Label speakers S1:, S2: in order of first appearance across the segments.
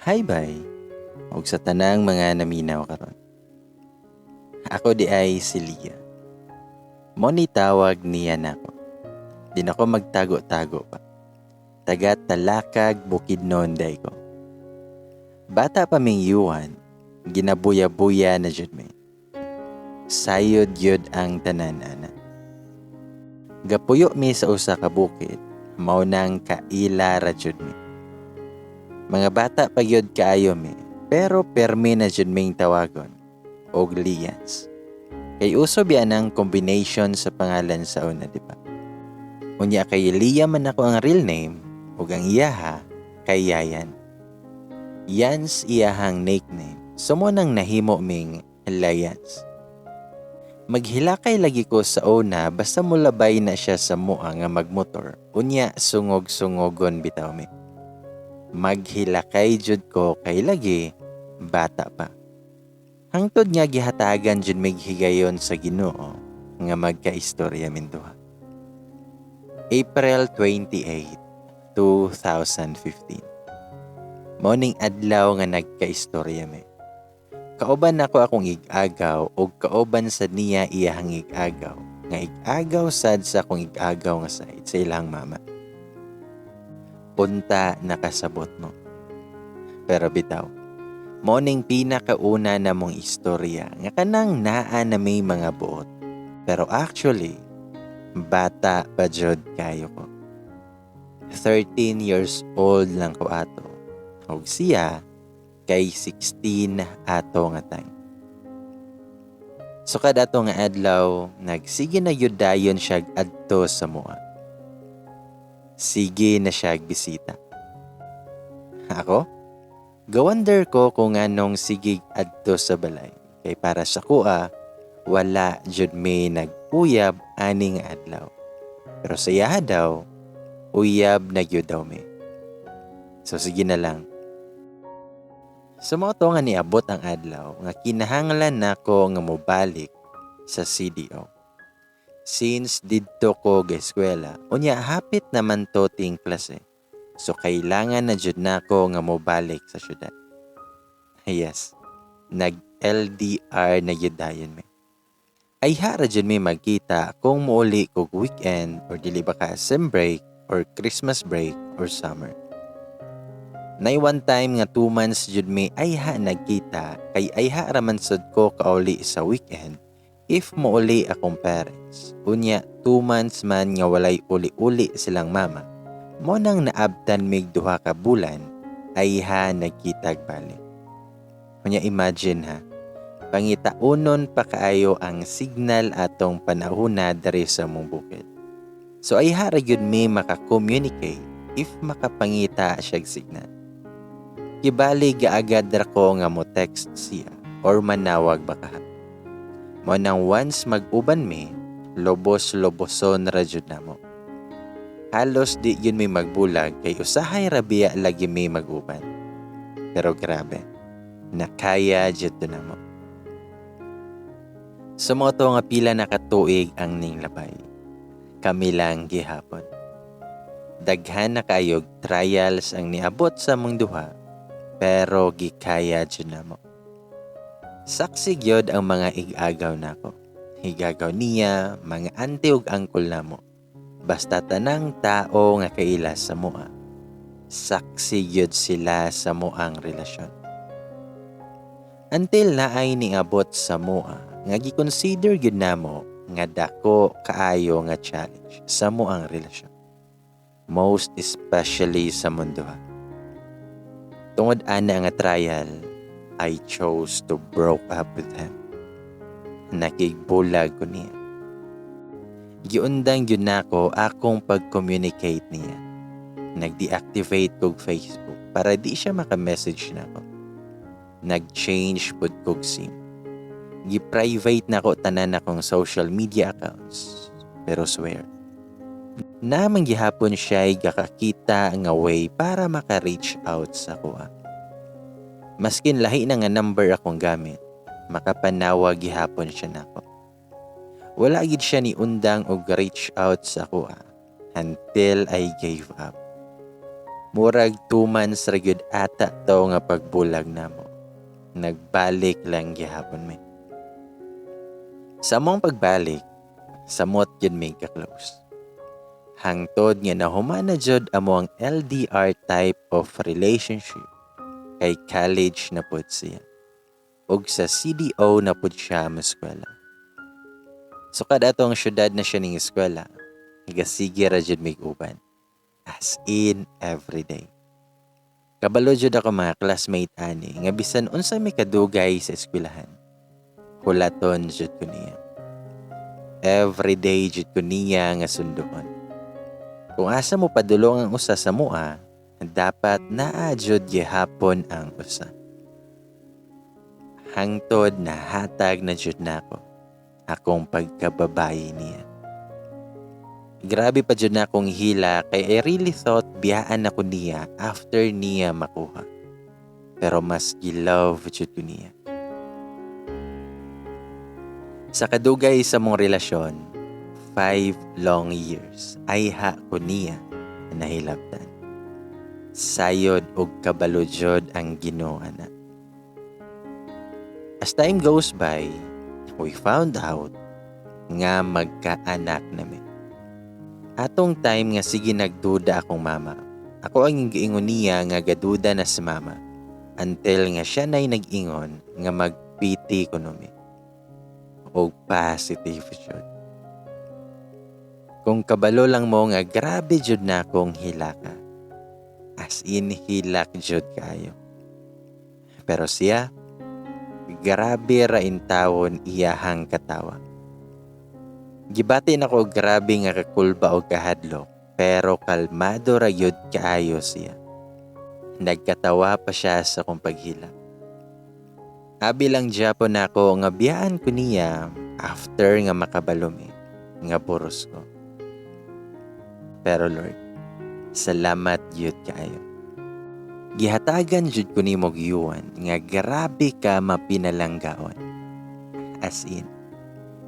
S1: Hi bye, ug sa tanang mga naminaw karon. Ako di ay si Lia. Mo ni tawag niya nako. Di na ko magtago-tago pa. Taga Talakag, Bukidnon day ko. Bata pa ming yuan, ginabuya-buya na jud mi. Sayod yun ang tanan ana. Gapuyo mi sa usa ka bukid, mao nang kaila ra jud mi. Mga bata pa gyud kaayo mi, pero permi na jud ming tawagon og Lians. Kay uso biya ng combination sa pangalan sa una, di ba? Unya kay Lia man ako ang real name ug ang iyaha kay Yayan. Yans iyahang nickname. Sumo nang nahimo ming Lians. Maghilakay lagi ko sa una basta mulabay na siya sa mua nga magmotor. Unya sungog-sungogon bitaw mi. Maghilakay jud ko kay lagi bata pa. Hangtod nga gihatagan jud mig higayon sa Ginoo nga magkaistorya min duha. April 28, 2015. Morning adlaw nga nagkaistorya mi. Kauban ako akong ig-agaw o kauban sa niya iyahang ig-agaw. Nga ig-agaw sad sa akong ig-agaw nga side sa ilang mama. Punta nakasabot mo. Pero bitaw, morning pinakauna na mong istorya nga kanang naa na may mga buot. Pero actually, bata pa jud kayo ko. 13 years old lang ko ato. Og siya kay 16 ato nga time. So kada ato nga adlaw, nagsige na yun dayon siya adto sa mua. Sige na siya bisita. Ako? Gawonder ko kung anong sigig adto sa balay. Kay para sa kuha, wala jud may naguyab aning adlaw. Pero sa iya daw, uyab na gyud daw may. So sige na lang. Sumoto nga niabot ang adlaw nga kinahanglan nako nga mobalik sa CDO. Since didto ko ga eskwela, unya hapit naman to ting klase. So kailangan na jud nako nga mobalik sa syudad. Yes, nag-LDR na jud dayon mi. Ay hara jud mi magkita kung muuli kog weekend or dili ba ka sem break or Christmas break or summer. Nay one time nga 2 months jud mi ayha nagkita kay ayha raman sad ko kauli sa weekend if mouli akong parents. Unya 2 months man nga walay uli-uli silang mama. Mo nang naabtan mig duha ka bulan ayha nagkitag balik. Unya imagine ha. Pangitaunon pa kaayo ang signal atong panahona diri sa mong bukid. So ayha ra gyud mi maka-communicate if makapangita siya signal. Kibali gaagad ra ko nga mo text siya or manawag baka. Mo nang once mag-uban mi, lobos-loboson ra jud namo. Halos di yun may magbulag kay usahay rabiya lagi may mag-uban. Pero grabe, nakaya jud namo. Sumoto nga pila na katuig ang ning labay. Kami lang gihapon. Daghan na kayog trials ang niabot sa mong duha. Pero gikaya jud namo. Saksi gyud ang mga ig-agaw nako. Higagaw niya, mga auntie ug uncle namo. Basta tanang tao nga kaila sa mua. Saksi gyud sila sa muang relasyon. Until naay niabot sa mua, nga gi-consider gyud namo nga dako kaayo nga challenge sa muang relasyon. Most especially sa mundo ha. Tungod ana nga trial, I chose to broke up with him. Nakigbulag ko niya. Giundang yun nako akong pag-communicate niya. Nag-deactivate kog Facebook para di siya maka-message nako. Nag-change pud kog SIM. Gi-private nako tanan akong social media accounts. Pero swear, namang gihapon siya'y gakakita nga way para maka-reach out sa kuha. Maskin lahi na nga number akong gamit, makapanawag gihapon siya nako. Wala gid siya ni undang og reach out sa kuha until I gave up. Murag 2 months ra gyud ata to nga pagbulag namo. Nagbalik lang gihapon mi. Sa among pagbalik, samot gyud mi ka-close. Hangtod nga nahuman na jud amo ang LDR type of relationship kay college na pud siya. Ug sa CDO na pud siya eskwela. So kada atong syudad na siya ning eskwela, higasige ra jud mig uban. As in everyday. Kabalo jud ako mga classmate ani nga bisan unsa may kadugay sa eskwelahan. Hulaton jud ko niya. Everyday jud ko niya nga sunduon. Kung asa mo padulong ang usa sa mua, dapat naa jud gihapon ang usa. Hangtod na hatag na jud nako akong pagkababayi niya. Grabe pa jud na akong hila kay I really thought biyaan ako niya after niya makuha. Pero mas gilove jud ko niya. Sa kadugay sa mong relasyon, 5 long years ay ha ko niya na nahilabtan. Sayod og kabalo jud ang Ginoo ana. As time goes by, we found out nga magkaanak nami. Atong time nga sige nagduda akong mama. Ako ang giingon niya nga gaduda na si mama. Until nga siya na'y nag-ingon nga mag-PT ko numi. O positive jud. Kung kabalo lang mo nga grabe jud na akong hilaka. As in hilak jud kayo. Pero siya, grabe ra intawon iyahang katawa. Gibati na ko grabe nga kakulba o kahadlok, pero kalmado ra yun kaayo siya. Nagkatawa pa siya sa kong paghila. Abi lang Japon ako nga biyaan ko niya after nga makabalumi, nga puros ko. Pero Lord, salamat yun kaayo. Gihatagan jud ko nimo giyuan nga grabe ka mapinalanggaon. As in,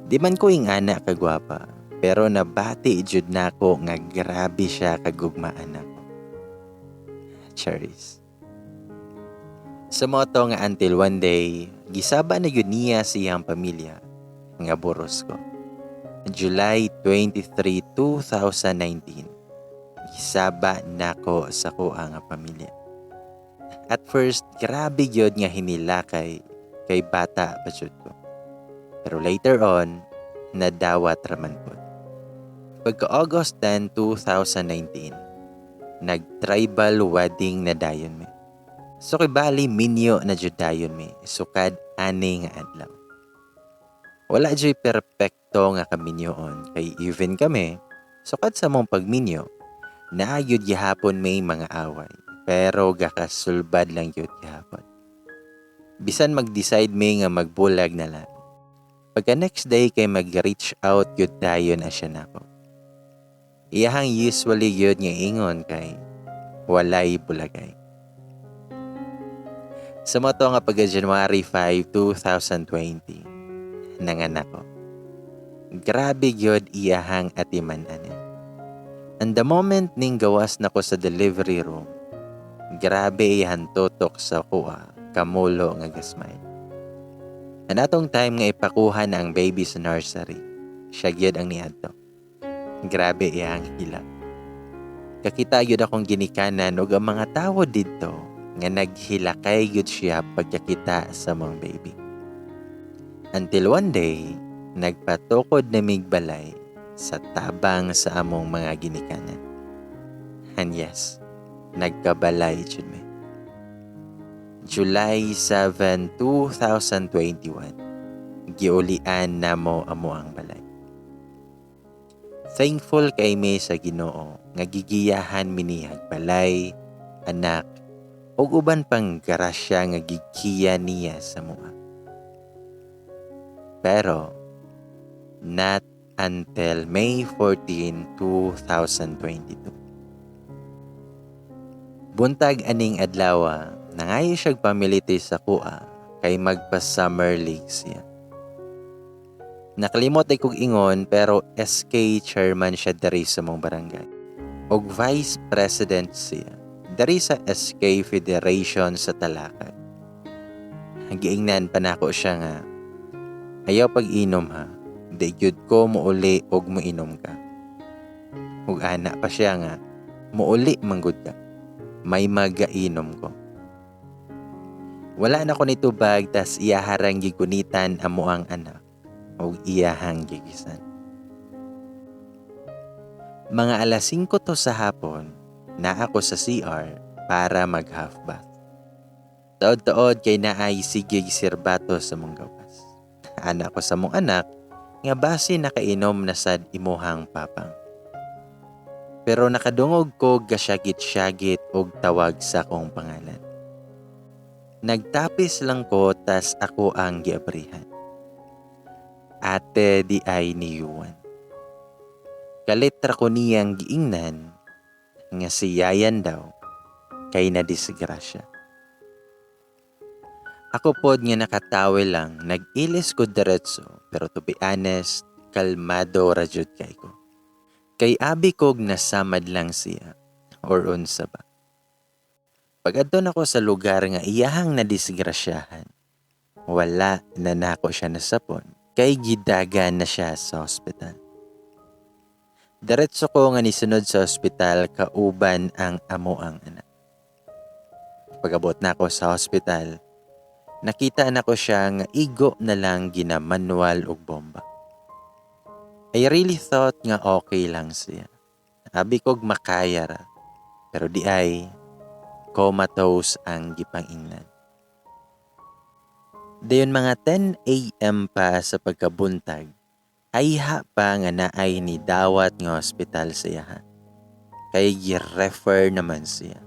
S1: di man ko ing ana kagwapa, pero nabati jud nako nga grabe siya kagugmaan ako. Charis. Sa mga to nga until one day, gisaba na yun niya siyang pamilya nga buros ko. July 23, 2019. Gisaba nako sa kuha nga pamilya. At first, grabe yun nga hinilakay kay bata pa jud ko. Pero later on, nadawat raman po. Pagka August 10, 2019, nag-tribal wedding na dayon mi. So kay bali minyo na jud dayon mi, sukad ani nga adlaw. Wala jud perpekto nga kaminyoon kay even kami, sukad sa mong pagminyo, naayod gihapon may mga away. Pero gakasulbad lang yun gihapon. Bisan mag-decide may nga magbulag na lang. Pagka next day kay mag-reach out yun tayo na siya nako. Iyahang usually yun nga ingon kay walay bulagay. Sa mo to nga pagka January 5, 2020, nanganak ko. Grabe yun iyahang atiman ani. And the moment ning gawas na ko sa delivery room, grabe iyahang tutok sa kuha, kamulo nga gasmay. An atong time nga ipakuha na ang baby sa nursery, siya gyud ang niadto. Grabe iyang hila. Kakita gyud akong ginikanan ug ang mga tawo didto nga naghilakay gyud siya pagkakita sa mong baby. Until one day, nagpatukod na migbalay sa tabang sa among mga ginikanan. And yes, nagkabalay jud mi. July 7, 2021, giulian namo amo ang balay. Thankful kay mi sa Ginoo nga gigiyahan mi niyang balay, anak, ug uban pang grasya nga gigiya niya sa mua. Pero not until May 14, 2022. Buntag aning adlaw, nangayo siyang pamiliti sa kuha kay magpa-summer league siya. Nakalimot ay kog ingon pero SK chairman siya diri sa mong barangay. Og vice president siya dari sa SK Federation sa Talakad. Giingnan pa nako siya nga, ayaw pag-inom ha, di gyud ko muuli og muinom ka. Ug ana pa siya nga, muuli manggod ka, may magainom ko. Wala na ko nitubag tas iyaharang gigunitan amo ang anak ug iyahang gigisan. Mga alas 5 to sa hapon, na ako sa CR para mag half bath. Taod-taod kay naay sigig sirbato sa mong gawas. Anak ko sa mong anak, nga base nakainom na sad imuhang papang. Pero nakadungog ko gasyagit-syagit og tawag sa akong pangalan. Nagtapis lang ko tas ako ang giabrihan. Ate di ay ni Yuan. Kalitra ko niyang giingnan nga si Yayan daw kay nadisgrasya. Ako pod nga nakatawi lang, nag-ilis ko diretso, pero to be honest, kalmado ra jud kay ko. Kay abi kog nasamad lang siya, or unsa ba. Pag-adton ako sa lugar nga iyahang nadisgrasyahan, wala na nako siya nasapon, kay gidagan na siya sa ospital. Diretso ko nga nisunod sa ospital kauban ang amo ang anak. Pag-abot na ako sa ospital, nakita na ko siya nga igo na lang ginamanual og bomba. I really thought nga okay lang siya. Abi kog makaya ra. Pero di ay comatose ang gipangingnan. Dayon mga 10 a.m. pa sa pagkabuntag, ay pa nga naay ni dawat nga ospital siya. Kay gi-refer naman siya.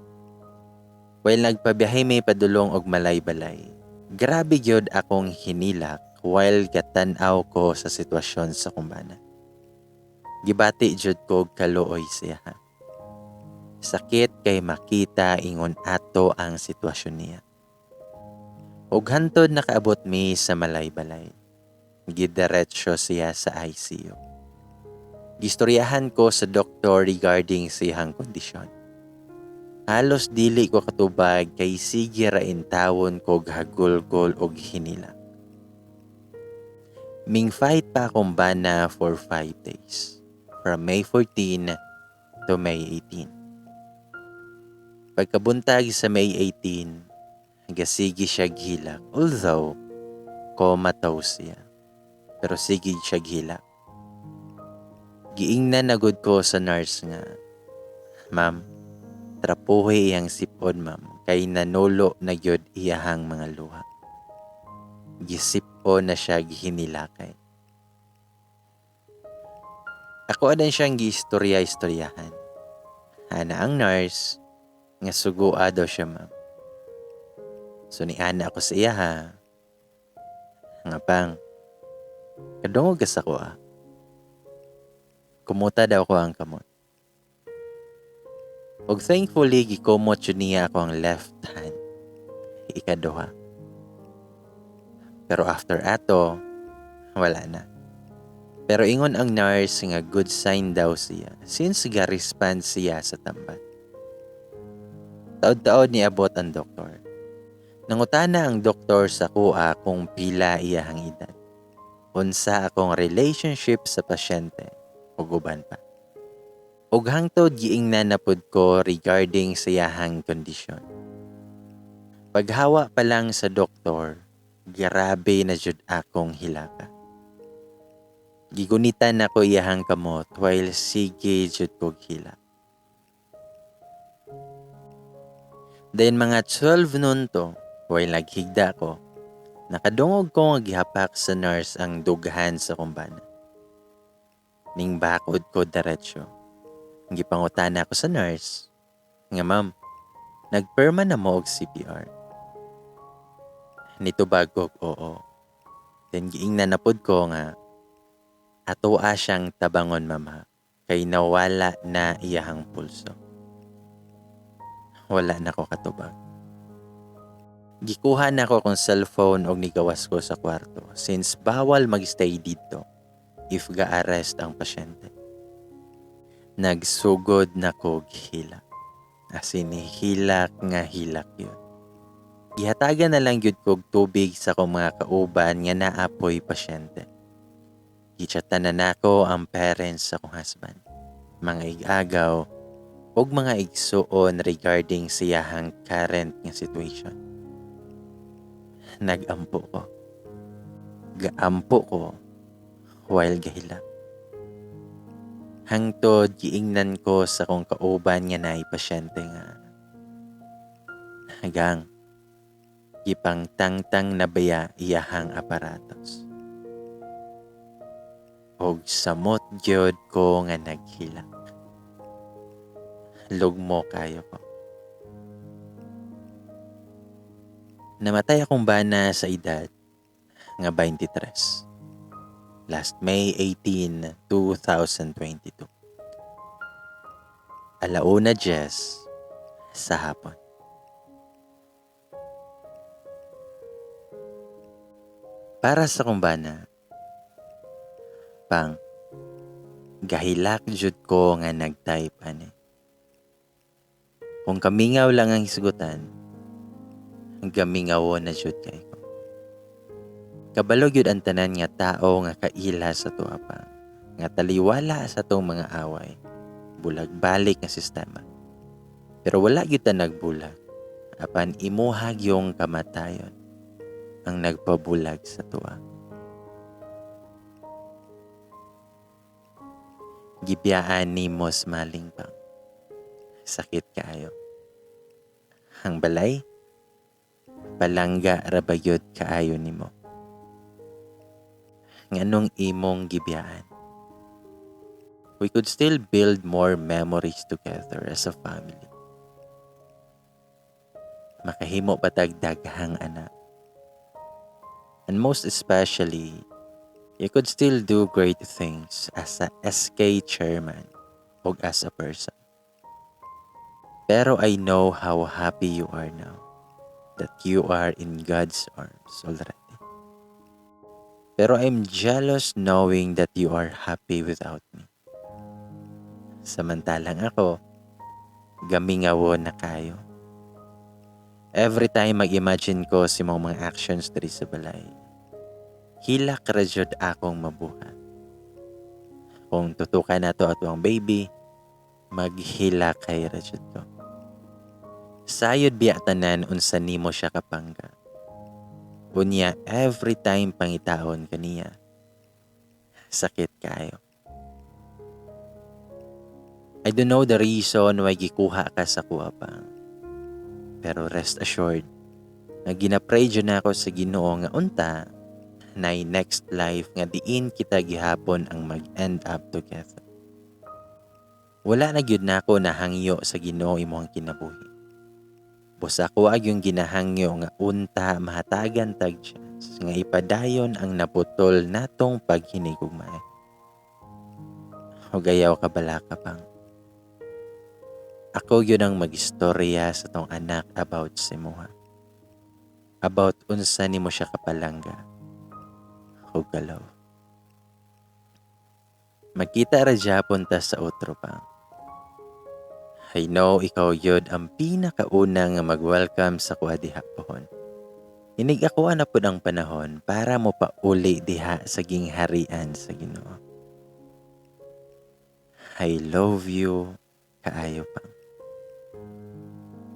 S1: While nagpabiyahe may padulong og malay-balay, grabe gyud akong hinilak while gatan-aw ko sa sitwasyon sa kumbana. Gibati jud ko kaluoy siya. Sakit kay makita ingon ato ang sitwasyon niya. Ug hantod nakaabot mi sa malay-balay, gidiretso siya sa ICU. Gistoryahan ko sa doktor regarding siyang kondisyon. Halos dili ko katubag kay sige ra intawon ko hagulgol og hinila. Ming fight pa akong bana for 5 days. From May 14 to May 18. Pagkabuntag sa May 18, gasigi siya gilak. Although, comatose siya. Pero sige siya gilak. Giingnan na gud ko sa nurse nga, "Ma'am, trapuhi iyang sipon ma'am, kay nanulo na gyud iyahang mga luha." Gisipon na siya gihinilakay. Ako adan siyang giistorya-istoryahan. Ana ang nurse, nga sugua daw siya ma'am. So ni ana ako sa iya ha. Nga pang, kadungog gas ako Kumuta daw ko ang kamot. Og thankfully, gikomot yun niya ako ang left hand. Ikaduha. Pero after ato, wala na. Pero ingon ang nurse nga good sign daw siya since ga-respond siya sa tambat. Taod-taod ni abot ang doktor. Nangutana ang doktor sa kuha kung pila iyahang edad. Unsa akong relationship sa pasyente o guban pa. Ug hangtod giingnan na pud ko regarding sa iyahang kondisyon. Paghawa pa lang sa doktor, grabe na jud akong hilaka. Gigunitan na ko iyahang kamot while sige jud ko hila. Dayon mga 12 noon to, while naghigda ko, nakadungog ko nga gihapak sa nurse ang dughan sa kumbana. Ning bakod ko diretsyo. Gipangutana ko sa nurse, nga ma'am, nagperma na mo og CPR. Nito bagog oo. Then giingnan na pud ko nga, atoa siyang tabangon mama, kay nawala na iyahang pulso. Wala na ko katubag. Gikuha na ko kong cellphone og nigawas ko sa kwarto since bawal magstay dito if ga-arrest ang pasyente. Nagsugod na ko gihila. As in, hilak nga hilak yun. Gihatagan na lang yun kog tubig sa kong mga kauban nga naapoy pasyente. Gichatan na nako ang parents sa kong husband, mga igagaw, o mga igsuon regarding siyahang current nga situation. Nagampo ko. Gaampo ko while gahilak. Hangtod giingnan ko sa kong kauban nga naay pasyente nga hagang gipang tangtang na baya iyahang aparatos. Og samot gyud ko nga naghilak. Lugmo kayo ko. Namatay akong bana sa edad nga 23. Last May 18, 2022. Alauna 10 sa hapon. Para sa kumbana, pang gahilak jud ko nga nag-type ani. Kung kamingaw lang ang hisugutan, gamingaw na jud kay ko. Kabalo gyud ang tanan nga tao nga kaila sa tuwa pa, nga taliwala sa tong mga away, bulag balik nga sistema. Pero wala gyud ta nagbulag, apan imuhag yung kamatayon ang nagpabulag sa tuwa. Gibiyaan ni mos maling pang sakit kaayo. Ang balay, palangga rabayod kaayo nimo. Nganong imong gibiyaan. We could still build more memories together as a family. Makahimo patag daghang anak. And most especially, you could still do great things as a SK chairman o as a person. Pero I know how happy you are now that you are in God's arms already. Pero I'm jealous knowing that you are happy without me. Samantalang ako, gamingawo na kayo. Every time mag-imagine ko si mga actions diri sa balay, hilak radyod akong mabuhat. Kung tutukan na to ato ang baby, maghilak kay radyod ko. Sayod biya tanan unsa nimo siya kapangga. Unya every time pangitaon kaniya, sakit kayo. I don't know the reason why gikuha ka sa kuha pa. Pero rest assured, na ginapray dyan ako sa Ginoo nga unta na next life nga diin kita gihapon ang mag-end up together. Wala na gyud nako nahangyo sa Ginoo imong kinabuhi. Busa ko yung ginahangyo nga unta mahatagan tag chance nga ipadayon ang naputol natong paghinigugmay. Hugayaw ka bala ka pang. Ako yun ang mag-istorya sa tong anak about si Muha. About unsa ni mo siya kapalangga. Hugalaw. Magkita ra Japon ta sa outro pa. I know ikaw yun ang pinakauna nga mag-welcome sa kuha diha pohon. Inig ako na po ang panahon para mo pa uli diha sa gingharian sa Ginoo. I love you kaayo pa.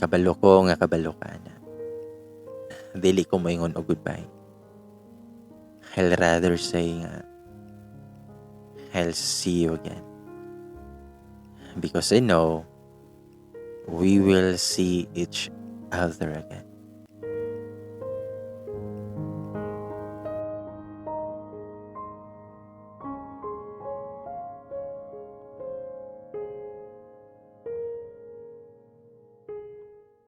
S1: Kabalo ko nga kabalo ka na. Dili ko moingon og goodbye. I'll rather say nga, I'll see you again. Because I know we will see each other again.